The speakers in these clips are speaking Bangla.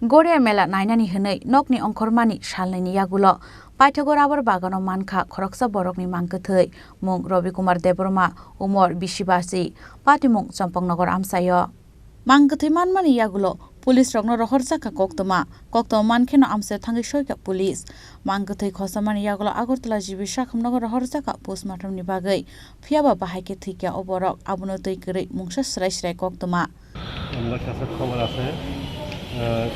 Goria mela nainani henei nokni ongkormani salnaini yagulo Paithagor aber bagano mankha khoroksa borokni mangkethei mung Robi Kumar Debroma umor bisibasi patimung Champangnagar amsayo mangkethei manmani yagulo Police rokno rohorjaka koktoma mankheno amse thangi soika police mangkethei khosamani yagulo Agartala jibi sakhamnagar rohorjaka postmortem ni bagai phiaba bahaike thikya oborok abono tei kri mungsa srai koktoma আমার কাছে খবর আছে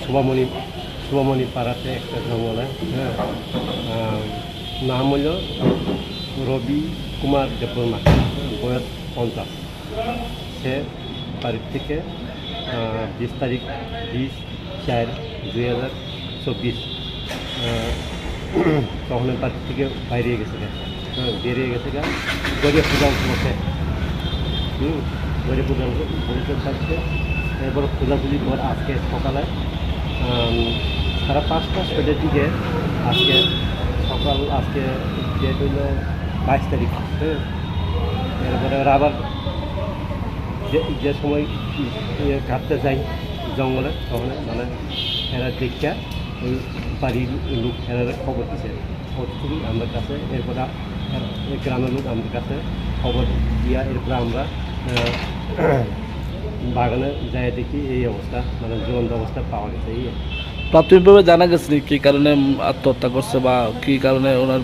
শুভমণি পাড়াতে একটা জঙ্গলে নাম হল রবি কুমার দেববর্মা বয়স 50 সে বাড়ির থেকে 20 তারিখ 20/4/2024 তখন বাড়ি থেকে বেরিয়ে গেছে গরিয়া পূজা উপলক্ষে গরিয়া পূজা উপলক্ষে এরপর খোঁজাখুঁজির পর আজকে সকালে 5:30-6টার দিকে আজকে ডেট হইল 22 তারিখ এরপরে ওরা আবার যে সময় ঘাটতে যাই জঙ্গলে তখন মানে এরা দেখা ওই বাড়ির লোক এরা খবর দিচ্ছে খুবই আমার কাছে এরপরে গ্রামের লোক আমাদের কাছে খবর দিয়া এরপরে আমরা বাগানে যাই দেখি এই অবস্থা মানে জ্বলন্ত অবস্থা পাওয়া গেছে। এই প্রাথমিকভাবে জানা গেছে কি কারণে আত্মহত্যা করছে বা কি কারণে ওনার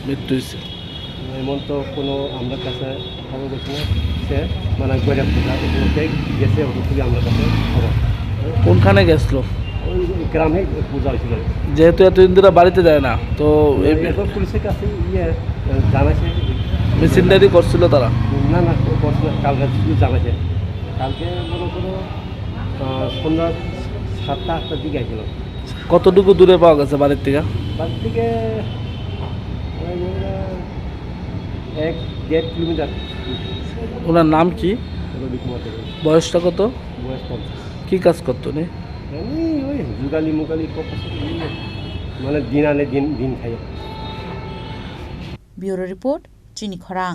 মৃত্যু হয়েছে এমন তো কোনো আমার কাছে খবর বলছে না সে মানে গরিয়া পূজা উপলক্ষে গেছে খুবই আমার কাছে খবর। কোনখানে গেছিল? ওই গ্রামে পূজা হয়েছিল। যেহেতু এতদিন ধরে বাড়িতে যায় না তো এরপর পুলিশের কাছে জানাইছে মিসিনদারি করছিল তারা না করছিল কালকে জানাইছে কালকে মনে করো সন্ধ্যা 7টা-8টার দিকে আসছিল। কতটুকু দূরে পাওয়া গেছে বাড়ির থেকে? 1-1.5 কিলোমিটার। ওনার নাম কি? রবি কুমার দেব। বয়সটা কত? বয়স 50। কি কাজ করতো উনি? ওই জুগালি মানে দিন আনে দিন খাই। ব্যুরো রিপোর্ট চিনি খরাং।